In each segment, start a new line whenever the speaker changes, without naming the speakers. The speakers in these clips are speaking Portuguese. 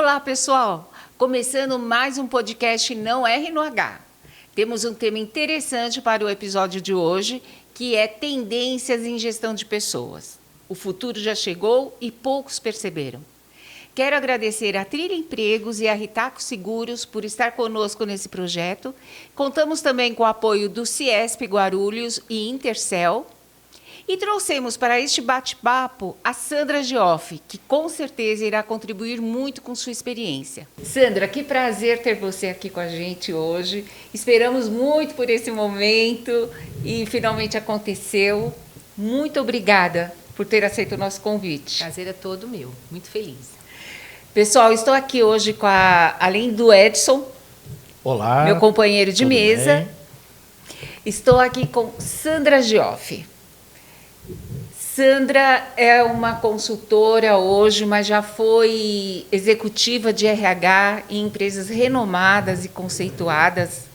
Olá, pessoal! Começando mais um podcast Não Erre no H. Temos um tema interessante para o episódio de hoje, que é tendências em gestão de pessoas. O futuro já chegou e poucos perceberam. Quero agradecer a Trilha Empregos e a Ritaco Seguros por estar conosco nesse projeto. Contamos também com o apoio do Ciesp Guarulhos e Intercel. E trouxemos para este bate-papo a Sandra Gioff, que com certeza irá contribuir muito com sua experiência. Sandra, que prazer ter você aqui com a gente hoje. Esperamos muito por esse momento e finalmente aconteceu. Muito obrigada por ter aceito o nosso convite.
Prazer é todo meu, muito feliz.
Pessoal, estou aqui hoje além do Edson,
olá,
meu companheiro de mesa,
bem?
Estou aqui com Sandra Gioff. Sandra é uma consultora hoje, mas já foi executiva de RH em empresas renomadas e conceituadas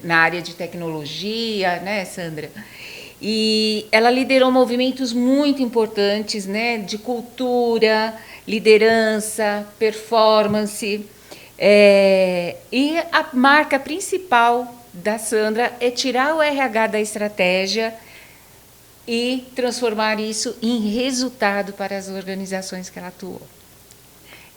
na área de tecnologia, né, Sandra? E ela liderou movimentos muito importantes, né, de cultura, liderança, performance. E a marca principal da Sandra é tirar o RH da estratégia e transformar isso em resultado para as organizações que ela atuou.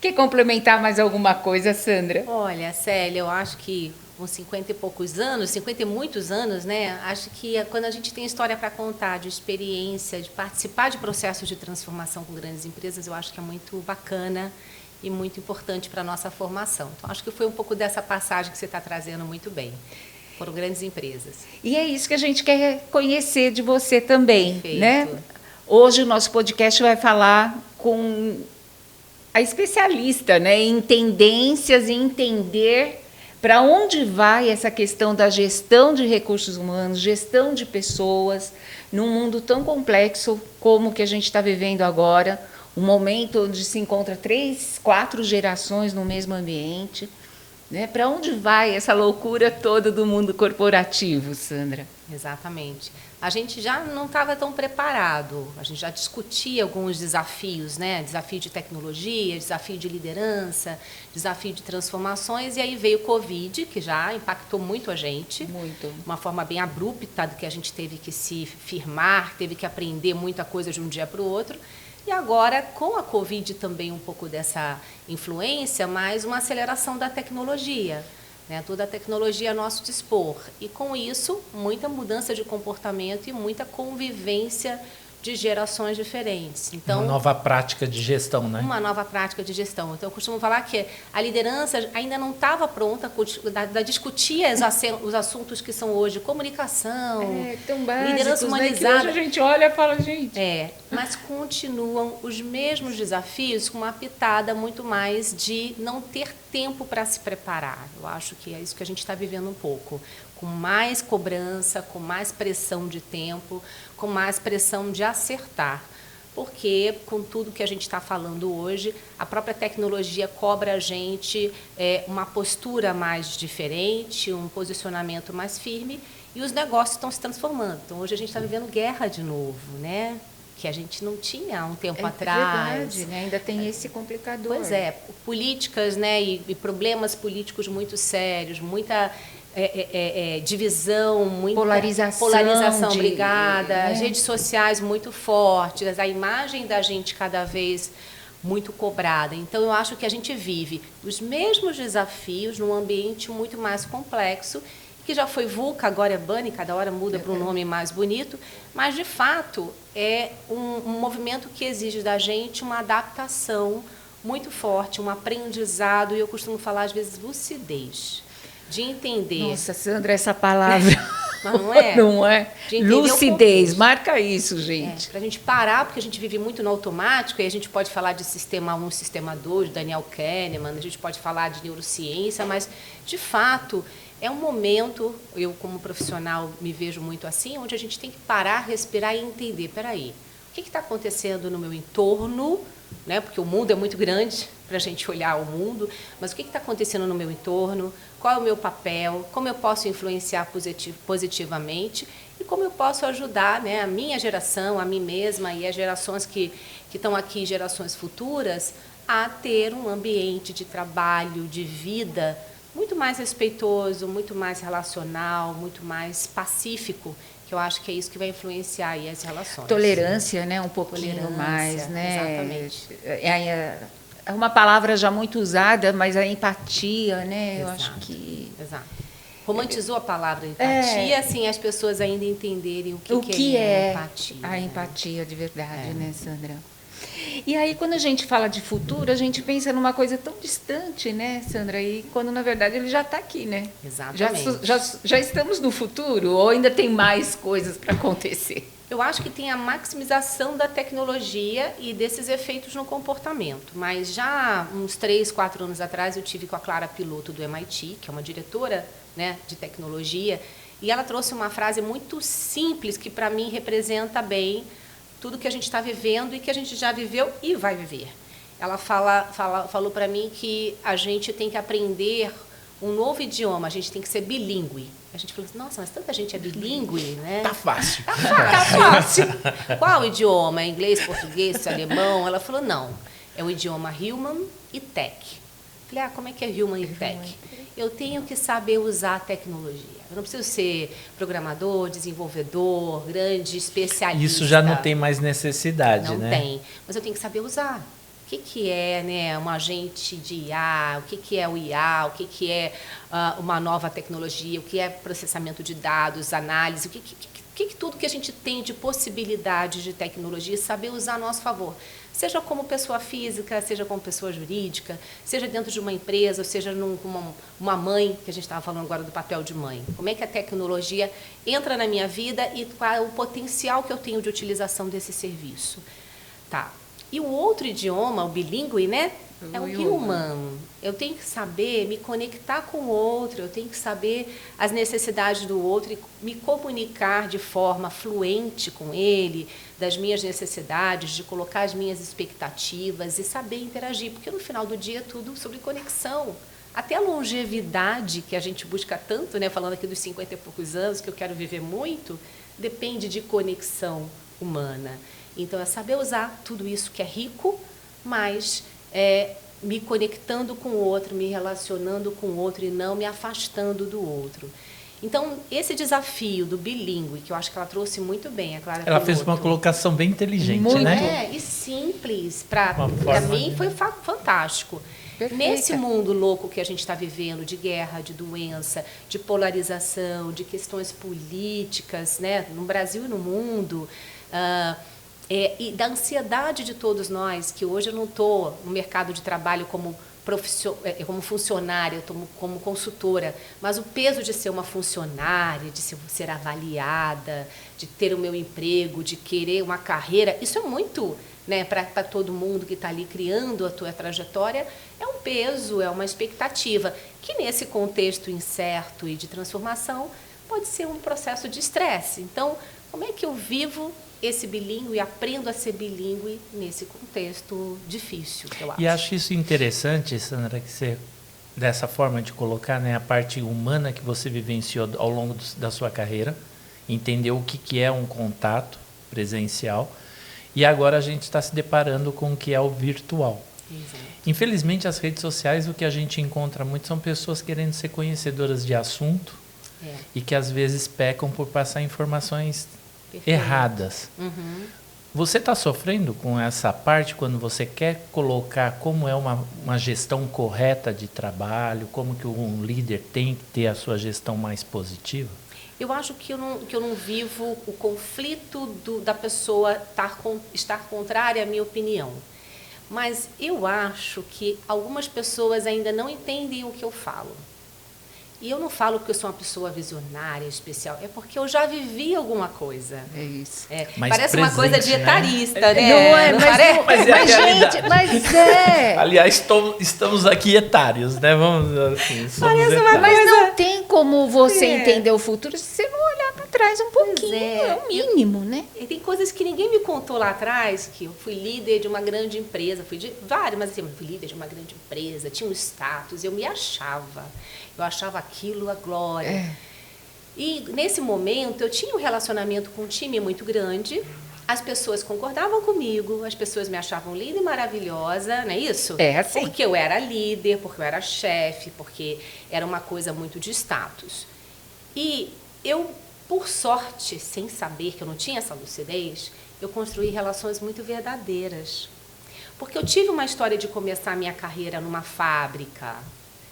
Quer complementar mais alguma coisa, Sandra?
Olha, Célia, eu acho que com 50 e poucos anos, 50 e muitos anos, né? Acho que quando a gente tem história para contar, de experiência, de participar de processos de transformação com grandes empresas, eu acho que é muito bacana e muito importante para a nossa formação. Então, acho que foi um pouco dessa passagem que você está trazendo muito bem. Foram grandes empresas.
E é isso que a gente quer conhecer de você também,
Perfeito.
né? Hoje o nosso podcast vai falar com a especialista, né, em tendências e entender para onde vai essa questão da gestão de recursos humanos, gestão de pessoas, num mundo tão complexo como o que a gente está vivendo agora, um momento onde se encontra 3, 4 gerações no mesmo ambiente. Né? Para onde vai essa loucura toda do mundo corporativo, Sandra?
Exatamente. A gente já não estava tão preparado, a gente já discutia alguns desafios, né? Desafio de tecnologia, desafio de liderança, desafio de transformações, e aí veio o Covid, que já impactou muito a gente.
Muito.
Uma forma bem abrupta, do que a gente teve que se firmar, teve que aprender muita coisa de um dia para o outro. E agora, com a Covid também um pouco dessa influência, mais uma aceleração da tecnologia, né? Toda a tecnologia a nosso dispor. E com isso, muita mudança de comportamento e muita convivência de gerações diferentes. Então,
uma nova prática de gestão, né?
Uma nova prática de gestão. Então, eu costumo falar que a liderança ainda não estava pronta para discutir os assuntos que são hoje comunicação,
tão básicos,
liderança humanizada.
Né, que hoje a gente olha e fala, gente...
Mas continuam os mesmos desafios com uma pitada muito mais de não ter tempo para se preparar. Eu acho que é isso que a gente está vivendo um pouco. Com mais cobrança, com mais pressão de tempo, com mais pressão de acertar. Porque, com tudo que a gente está falando hoje, a própria tecnologia cobra a gente uma postura mais diferente, um posicionamento mais firme, e os negócios estão se transformando. Então, hoje a gente está vivendo guerra de novo, né? Que a gente não tinha há um tempo atrás.
Verdade, né? Ainda tem esse complicador.
Pois é, políticas, né, e problemas políticos muito sérios, muita divisão, muita polarização, obrigada, as redes sociais muito fortes, a imagem da gente cada vez muito cobrada. Então, eu acho que a gente vive os mesmos desafios num ambiente muito mais complexo, que já foi VUCA, agora é BANI, cada hora muda para um nome mais bonito, mas, de fato, é um movimento que exige da gente uma adaptação muito forte, um aprendizado, e eu costumo falar, às vezes, lucidez, de entender...
Nossa, Sandra, essa palavra...
Mas não é?
Não é? Lucidez, marca isso, gente.
Para a gente parar, porque a gente vive muito no automático, e a gente pode falar de sistema 1, sistema 2, Daniel Kahneman, a gente pode falar de neurociência, mas, de fato... É um momento, eu como profissional me vejo muito assim, onde a gente tem que parar, respirar e entender, espera aí, o que está acontecendo no meu entorno, né? Porque o mundo é muito grande para a gente olhar o mundo, mas o que está acontecendo no meu entorno, qual é o meu papel, como eu posso influenciar positivamente e como eu posso ajudar, né, a minha geração, a mim mesma e as gerações que estão aqui, gerações futuras, a ter um ambiente de trabalho, de vida muito mais respeitoso, muito mais relacional, muito mais pacífico, que eu acho que é isso que vai influenciar aí as relações.
Tolerância, né? Um pouquinho
Tolerância,
mais, né?
exatamente.
É uma palavra já muito usada, mas a empatia, né? Eu
Exato,
acho que...
Exato. Romantizou a palavra empatia, assim, as pessoas ainda entenderem o que é empatia.
A
né?
empatia de verdade, né, Sandra? E aí, quando a gente fala de futuro, a gente pensa numa coisa tão distante, né, Sandra? E quando, na verdade, ele já está aqui, né?
Exatamente.
Já estamos no futuro ou ainda tem mais coisas para acontecer?
Eu acho que tem a maximização da tecnologia e desses efeitos no comportamento. Mas já uns 3, 4 anos atrás, eu tive com a Clara Piloto do MIT, que é uma diretora, né, de tecnologia, e ela trouxe uma frase muito simples que, para mim, representa bem tudo que a gente está vivendo e que a gente já viveu e vai viver. Ela falou para mim que a gente tem que aprender um novo idioma, a gente tem que ser bilíngue. A gente falou assim, nossa, mas tanta gente é bilíngue, né?
Tá fácil.
Tá fácil. Qual idioma? É inglês, português, alemão? Ela falou, não, é o idioma human e tech. Falei, como é que é human e tech? Eu tenho que saber usar a tecnologia. Eu não preciso ser programador, desenvolvedor, grande especialista.
Isso já não tem mais necessidade,
não
né?
Não tem, mas eu tenho que saber usar. O que é, né, um agente de IA, o que é o IA, o que é uma nova tecnologia, o que é processamento de dados, análise, tudo que a gente tem de possibilidades de tecnologia, saber usar a nosso favor. Seja como pessoa física, seja como pessoa jurídica, seja dentro de uma empresa, ou seja como uma mãe, que a gente estava falando agora do papel de mãe. Como é que a tecnologia entra na minha vida e qual é o potencial que eu tenho de utilização desse serviço. Tá. E o outro idioma, o bilíngue, né? É o human. Eu tenho que saber me conectar com o outro, eu tenho que saber as necessidades do outro e me comunicar de forma fluente com ele, das minhas necessidades, de colocar as minhas expectativas e saber interagir, porque no final do dia é tudo sobre conexão. Até a longevidade que a gente busca tanto, né? Falando aqui dos 50 e poucos anos, que eu quero viver muito, depende de conexão humana. Então, é saber usar tudo isso que é rico, mas me conectando com o outro, me relacionando com o outro e não me afastando do outro. Então, esse desafio do bilíngue, que eu acho que ela trouxe muito bem, a Clara
Ela
Piloto,
fez uma colocação bem inteligente,
muito,
né?
e simples. Para mim, foi fantástico.
Perfeita.
Nesse mundo louco que a gente está vivendo, de guerra, de doença, de polarização, de questões políticas, né, no Brasil e no mundo, e da ansiedade de todos nós, que hoje eu não estou no mercado de trabalho como funcionária, como consultora, mas o peso de ser uma funcionária, de ser avaliada, de ter o meu emprego, de querer uma carreira, isso é muito, né, para todo mundo que está ali criando a tua trajetória, é um peso, é uma expectativa, que nesse contexto incerto e de transformação pode ser um processo de estresse. Então, como é que eu vivo esse bilíngue e aprendo a ser bilíngue nesse contexto difícil, eu acho.
E acho isso interessante, Sandra, que você, dessa forma de colocar, né, a parte humana que você vivenciou ao longo da sua carreira, entendeu o que é um contato presencial, e agora a gente está se deparando com o que é o virtual.
Exato.
Infelizmente, as redes sociais, o que a gente encontra muito são pessoas querendo ser conhecedoras de assunto e que às vezes pecam por passar informações erradas.
Uhum.
Você está sofrendo com essa parte quando você quer colocar como é uma gestão correta de trabalho, como que um líder tem que ter a sua gestão mais positiva?
Eu acho que eu não vivo o conflito da pessoa estar contrária à minha opinião. Mas eu acho que algumas pessoas ainda não entendem o que eu falo. E eu não falo porque eu sou uma pessoa visionária, especial, é porque eu já vivi alguma coisa.
É isso.
Parece uma coisa de etarista, né?
Não é,
mas
gente, mas é.
Aliás, estamos aqui etários, né? Vamos assim,
Parece uma
etários.
Mas não tem como você entender o futuro se você não olhar para trás um pouquinho.
É
o mínimo, né?
E tem coisas que ninguém me contou lá atrás, que eu fui líder de uma grande empresa, fui de várias, mas assim, eu fui líder de uma grande empresa, tinha um status, eu me achava. Eu achava aquilo a glória. E, nesse momento, eu tinha um relacionamento com um time muito grande, As pessoas concordavam comigo, as pessoas me achavam linda e maravilhosa, não é isso?
É assim.
Porque eu era líder, porque eu era chefe, porque era uma coisa muito de status. E eu, por sorte, sem saber que eu não tinha essa lucidez, eu construí relações muito verdadeiras. Porque eu tive uma história de começar a minha carreira numa fábrica,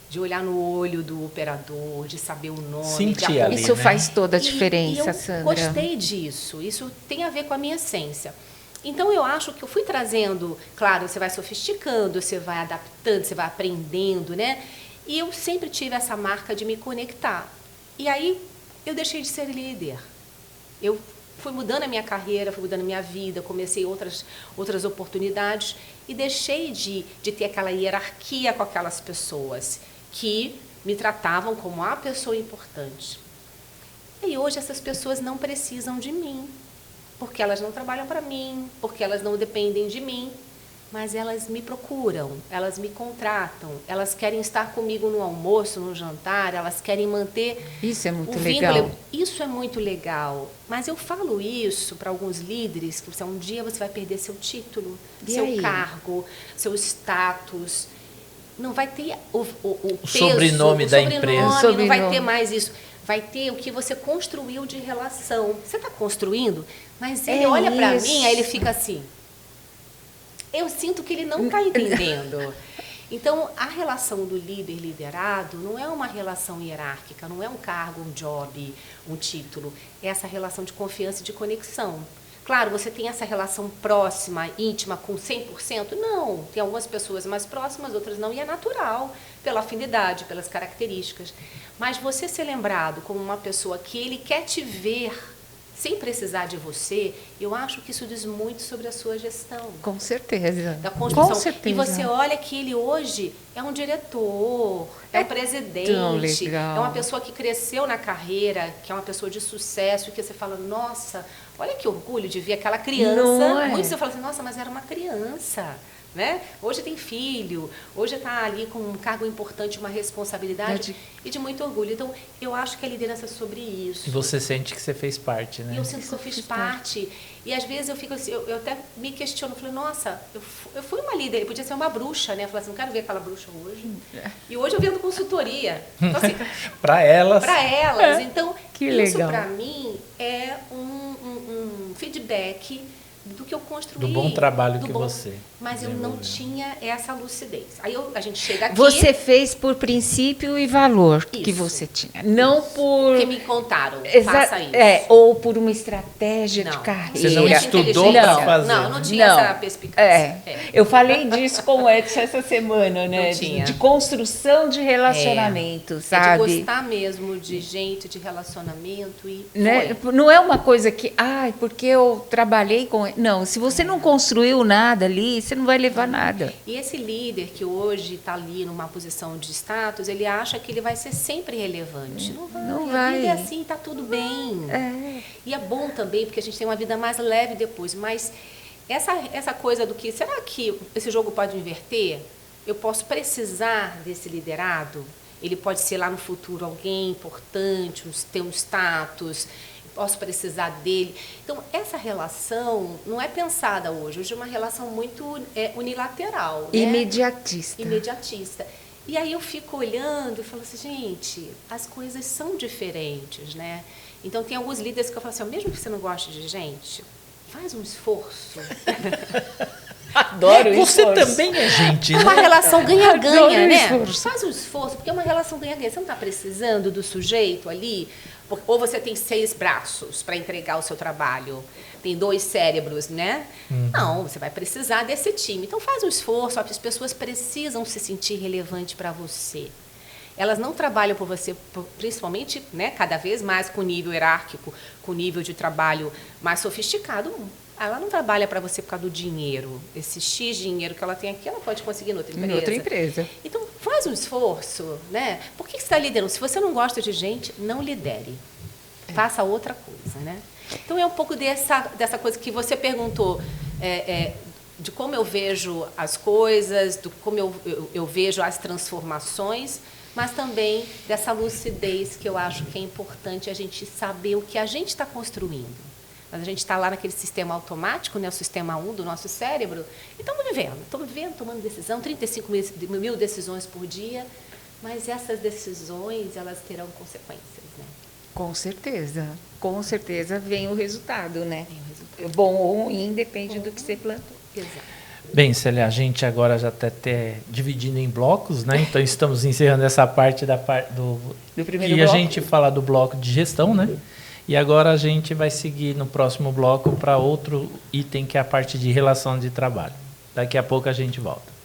de olhar no olho do operador, de saber o nome.
Sentir ali,
Isso
né?
faz toda a
E
diferença,
eu
Sandra.
gostei disso. Isso tem a ver com a minha essência. Então, eu acho que eu fui trazendo... Claro, você vai sofisticando, você vai adaptando, você vai aprendendo, né? E eu sempre tive essa marca de me conectar. E aí, eu deixei de ser líder. Eu fui mudando a minha carreira, fui mudando a minha vida, comecei outras oportunidades e deixei de ter aquela hierarquia com aquelas pessoas que me tratavam como a pessoa importante. E hoje essas pessoas não precisam de mim, porque elas não trabalham para mim, porque elas não dependem de mim, mas elas me procuram, elas me contratam, elas querem estar comigo no almoço, no jantar, elas querem manter
Isso é muito
o
legal.
vínculo. Isso é muito legal, mas eu falo isso para alguns líderes, que um dia você vai perder seu título,
E
seu
aí?
cargo, seu status, não vai ter o peso,
sobrenome da empresa.
não vai
Sobrenome.
ter mais isso. Vai ter o que você construiu de relação. Você está construindo, mas ele
É
olha para
isso.
mim, aí ele fica assim. Eu sinto que ele não está entendendo. Então, a relação do líder-liderado não é uma relação hierárquica, não é um cargo, um job, um título. É essa relação de confiança e de conexão. Claro, você tem essa relação próxima, íntima, com 100%? Não. Tem algumas pessoas mais próximas, outras não, e é natural, pela afinidade, pelas características. Mas você ser lembrado como uma pessoa que ele quer te ver sem precisar de você, eu acho que isso diz muito sobre a sua gestão.
Com certeza.
Da construção.
Com certeza.
E você olha que ele hoje é um diretor, é um presidente,
tão legal.
é uma pessoa que cresceu na carreira, que é uma pessoa de sucesso, e que você fala, nossa, olha que orgulho de ver aquela criança.
Não é?
Muitos você fala assim, nossa, mas era uma criança. Né? Hoje tem filho, hoje está ali com um cargo importante, uma responsabilidade e de muito orgulho. Então, eu acho que a liderança é sobre isso.
E você sente que você fez parte, né?
E eu sinto que eu fiz parte. E às vezes eu fico assim, eu até me questiono, falei, nossa, eu fui uma líder, eu podia ser uma bruxa, né? Eu falei assim, não quero ver aquela bruxa hoje. E hoje eu vendo consultoria. Então, assim,
para elas.
para elas. Então,
Que
isso
legal.
para mim é um feedback do que eu construí.
Do bom trabalho
do
que
bom-
você
Mas eu não
desenvolveu.
tinha essa lucidez. Aí a gente chega aqui...
Você fez por princípio e valor que
Isso.
você tinha. Não por.
Porque me contaram,
Exa-
faça isso.
ou por uma estratégia de
Não.
carreira.
Você não
Tinha
estudou
inteligência.
para fazer.
Não, não tinha
Não.
essa perspicácia.
Eu falei disso com o Edson essa semana, né?
Não tinha.
De construção de relacionamento,
É de
sabe?
gostar mesmo de gente, de relacionamento e
Né?
foi.
Não é uma coisa que, porque eu trabalhei com. Não, se você não construiu nada ali, você não vai levar nada.
E esse líder que hoje está ali numa posição de status, ele acha que ele vai ser sempre relevante. Não vai.
Não
A
vai.
vida é assim, está tudo bem.
É.
E é bom também, porque a gente tem uma vida mais leve depois. Mas essa coisa do que, será que esse jogo pode inverter? Eu posso precisar desse liderado? Ele pode ser lá no futuro alguém importante, ter um status, posso precisar dele. Então, essa relação não é pensada hoje. Hoje é uma relação muito unilateral. Né?
Imediatista.
Imediatista. E aí eu fico olhando e falo assim, gente, as coisas são diferentes, né? Então, tem alguns líderes que eu falo assim, mesmo que você não goste de gente, faz um esforço.
Adoro
Você
esforço.
também é gente,
É uma
né?
relação ganha-ganha,
Adoro
né?
esforço.
Faz um esforço, porque é uma relação ganha-ganha. Você não está precisando do sujeito ali, ou você tem 6 braços para entregar o seu trabalho, tem 2 cérebros, né? Não, você vai precisar desse time. Então faz um esforço, as pessoas precisam se sentir relevante para você. Elas não trabalham por você, principalmente, né, cada vez mais com nível hierárquico, com nível de trabalho mais sofisticado. Ela não trabalha para você por causa do dinheiro. Esse X dinheiro que ela tem aqui, ela pode conseguir em outra empresa.
Em outra empresa.
Então, faz um esforço, né? Por que você está liderando? Se você não gosta de gente, não lidere. Faça outra coisa, né? Então, é um pouco dessa coisa que você perguntou, de como eu vejo as coisas, de como eu vejo as transformações, mas também dessa lucidez que eu acho que é importante a gente saber o que a gente está construindo. Mas a gente está lá naquele sistema automático, né, o sistema 1 do nosso cérebro, e estamos vivendo, tomando decisão, 35 mil decisões por dia, mas essas decisões, elas terão consequências, né?
Com certeza vem o resultado, né?
Vem o resultado.
Bom ou ruim, depende do que você plantou.
Exato.
Bem, Célia, a gente agora já está até dividindo em blocos, né? Então estamos encerrando essa parte do
primeiro
que
bloco.
a gente fala do bloco de gestão, né? E agora a gente vai seguir no próximo bloco para outro item que é a parte de relação de trabalho. Daqui a pouco a gente volta.